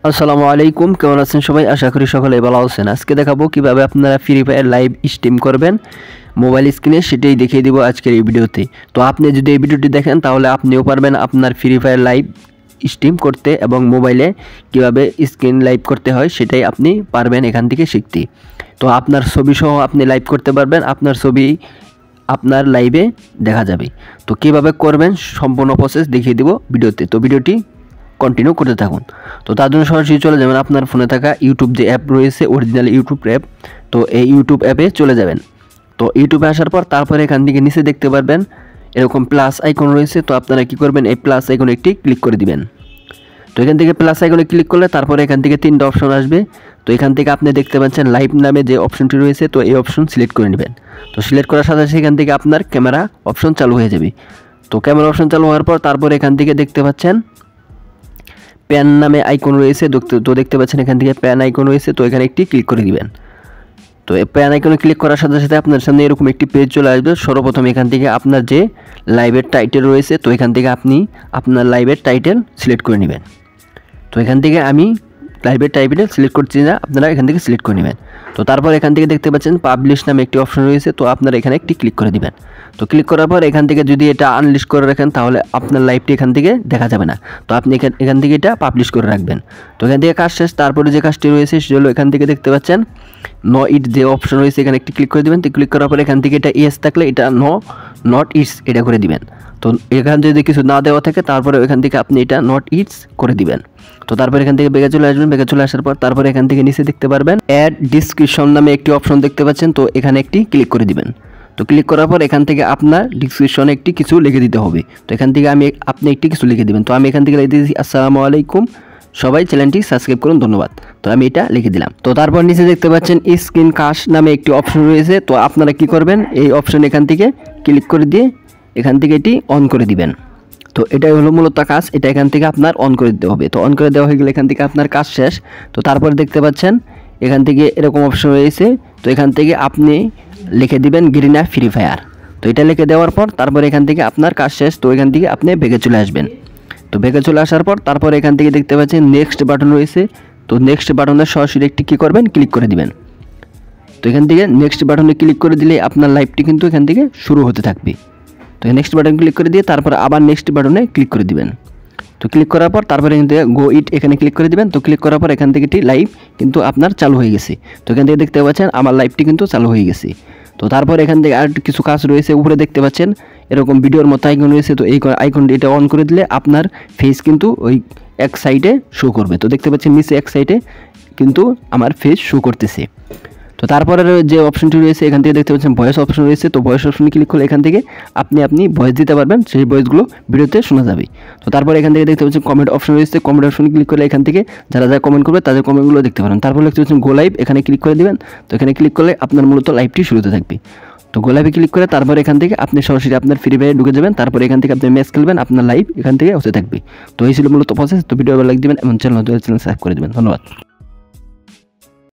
আসসালামু আলাইকুম, কেমন আছেন সবাই? আশা করি সকলে ভালো আছেন। আজকে দেখাবো কিভাবে আপনারা ফ্রি ফায়ার লাইভ স্ট্রিম করবেন মোবাইল স্ক্রিনে, সেটাই দেখিয়ে দিব আজকের এই ভিডিওতে। তো আপনি যদি এই ভিডিওটি দেখেন তাহলে আপনিও পারবেন আপনার ফ্রি ফায়ার লাইভ স্ট্রিম করতে, এবং মোবাইলে কিভাবে স্ক্রিন লাইভ করতে হয় সেটাই আপনি পারবেন এখান থেকে শিখতে। তো আপনার ছবি সহ আপনি লাইভ করতে পারবেন, আপনার ছবি আপনার লাইভে দেখা যাবে। তো কিভাবে করবেন সম্পূর্ণ প্রসেস দেখিয়ে দিব ভিডিওতে। তো ভিডিওটি কন্টিনিউ করতে থাকুন। তো তার জন্য সরাসরি চলে যাবেন আপনার ফোনে থাকা ইউটিউব যে অ্যাপ রয়েছে, অরিজিনাল ইউটিউব অ্যাপ। তো এই ইউটিউব অ্যাপে চলে যাবেন। তো ইউটিউবে আসার পর তারপরে এখান থেকে নিচে দেখতে পারবেন এরকম প্লাস আইকন রয়েছে। তো আপনারা কি করবেন, এই প্লাস আইকনে একটি ক্লিক করে দিবেন। তো এখান থেকে প্লাস আইকনে ক্লিক করলে তারপরে এখান থেকে তিনটা অপশন আসবে। তো এখান থেকে আপনি দেখতে পাচ্ছেন লাইভ নামে যে অপশনটি রয়েছে, তো এই অপশন সিলেক্ট করে নেবেন। তো সিলেক্ট করার সাথে সাথে এখান থেকে আপনার ক্যামেরা অপশন চালু হয়ে যাবে। তো ক্যামেরা অপশন চালু হওয়ার পর তারপরে এখান থেকে দেখতে পাচ্ছেন প্যান নামে আইকন রয়েছে। তো দেখতে পাচ্ছেন এখান থেকে প্যান আইকন রয়েছে, তো এখানে একটি ক্লিক করে দিবেন। তো এই প্যান আইকনে ক্লিক করার সাথে সাথে আপনার সামনে এরকম একটি পেজ চলে আসবে। সর্বপ্রথম এখান থেকে আপনার যে লাইভের টাইটেল রয়েছে, তো এখান থেকে আপনি আপনার লাইভের টাইটেল সিলেক্ট করে নেবেন। তো এখান থেকে আমি লাইভের টাইটেল সিলেক্ট করছি না, আপনারা এখান থেকে সিলেক্ট করে নেবেন। তো তারপর এখান থেকে দেখতে পাচ্ছেন পাবলিশ নামে একটি অপশন রয়েছে, তো আপনারা এখানে একটি ক্লিক করে দিবেন। তো ক্লিক করার পর এখান থেকে যদি এটা আনলিস্ট করে রাখেন তাহলে আপনার লাইভটি এখান থেকে দেখা যাবে না। তো আপনি এখান থেকে এটা পাবলিশ করে রাখবেন। তো এখান থেকে কাজ শেষ। তারপরে যে কাজটি রয়েছে সেটা হলো এখান থেকে দেখতে পাচ্ছেন নো ইট যে অপশন রয়েছে, এখানে একটি ক্লিক করে দিবেন। তো ক্লিক করার পর এখান থেকে এটা ইয়েস থাকলে এটা নট ইটস এটা করে দিবেন। তো এখানে যদি কিছু না দেওয়া থাকে তারপরে এখান থেকে আপনি এটা নট ইটস করে দিবেন। তো তারপর এখান থেকে বেগে চলে আসবেন। বেগে চলে আসার পর তারপরে এখান থেকে নিচে দেখতে পারবেন অ্যাড ডিসক্রিপশন নামে একটি অপশন দেখতে পাচ্ছেন, তো এখানে একটি ক্লিক করে দিবেন। তো ক্লিক করার পর এখান থেকে আপনার ডিসক্রিপশনে একটি কিছু লিখে দিতে হবে। তো এখান থেকে আপনি একটি কিছু লিখে দিবেন। তো আমি এখান থেকে লিখে দিয়েছি আসসালামু আলাইকুম, সবাই চ্যানেলটি সাবস্ক্রাইব করুন, ধন্যবাদ। তো আমি এটা লিখে দিলাম। তো তারপর নিচে দেখতে পাচ্ছেন স্ক্রিন কাস্ট নামে একটি অপশন রয়েছে। তো আপনারা কি করবেন, এই অপশন এখান থেকে ক্লিক করে দিয়ে এখান থেকে এটি অন করে দিবেন। তো এটাই হলো মূলত কাজ, এটা এখান থেকে আপনার অন করে দিতে হবে। তো অন করে দেওয়া হয়ে গেলে এখান থেকে আপনার কাজ শেষ। তো তারপরে দেখতে পাচ্ছেন এখান থেকে এরকম অপশন রয়েছে। তো এখান থেকে আপনি লিখে দিবেন গ্রিনা ফ্রি ফায়ার। তো এটা লিখে দেওয়ার পর তারপরে এখান থেকে আপনার কাজ শেষ। তো এখান থেকে আপনি বেগে চলে আসবেন। তো বেগে চলে আসার পর তারপরে এখান থেকে দেখতে পাচ্ছেন নেক্সট বাটন রয়েছে। তো নেক্সট বাটনের সরাসরি একটি কী করবেন, ক্লিক করে দিবেন। তো এখান থেকে নেক্সট বাটনে ক্লিক করে দিলে আপনার লাইভটি কিন্তু এখান থেকে শুরু হতে থাকবে। তো নেক্সট বাটন ক্লিক করে দিয়ে তারপর আবার নেক্সট বাটনে ক্লিক করে দিবেন। তো ক্লিক করার পর তারপরে এখান থেকে গো ইট এখানে ক্লিক করে দিবেন। তো ক্লিক করার পর এখান থেকে লাইভ কিন্তু আপনার চালু হয়ে গেছে। তো এখান থেকে দেখতে পাচ্ছেন আমার লাইভটি কিন্তু চালু হয়ে গেছে। তো তারপর এখান থেকে আর কিছু কাজ রয়েছে, উপরে দেখতে পাচ্ছেন এরকম ভিডিওর মতো আইকন রয়েছে। তো এই আইকনটি এটা অন করে দিলে আপনার ফেস কিন্তু ওই এক সাইডে শো করবে। তো দেখতে পাচ্ছেন নিচে এক সাইডে কিন্তু আমার ফেস শো করতেছে। তো তারপরে যে অপশনটি রয়েছে এখান থেকে দেখতে পাচ্ছেন ভয়েস অপশন রয়েছে। তো ভয়েস অপশনে ক্লিক করলে এখান থেকে আপনি ভয়েস দিতে পারবেন, সেই ভয়েসগুলো ভিডিওতে শোনা যাবে। তো তারপরে এখান থেকে দেখতে পাচ্ছেন কমেন্ট অপশন রয়েছে। কমেন্ট অপশনে ক্লিক করলে এখান থেকে যারা কমেন্ট করবে তাদের কমেন্টগুলো দেখতে পারেন। তারপরে দেখতে পাচ্ছেন গো লাইভ, এখানে ক্লিক করে দেবেন। তো এখানে ক্লিক করলে আপনার মূলত লাইভটি শুরুতে থাকবে। তো গো লাইভে ক্লিক করে তারপরে এখান থেকে আপনি সরাসরি আপনার ফ্রি ফায়ারে ঢুকে যাবেন। তারপরে এখান থেকে আপনি ম্যাচ খেলবেন, আপনার লাইভ এখান থেকে হতে থাকবে। তো এই ছিল মূলত প্রসেস। তো ভিডিও ভালো লাইক দিবেন এবং চ্যানেল সাবস্ক্রাইব করে দেবেন। ধন্যবাদ।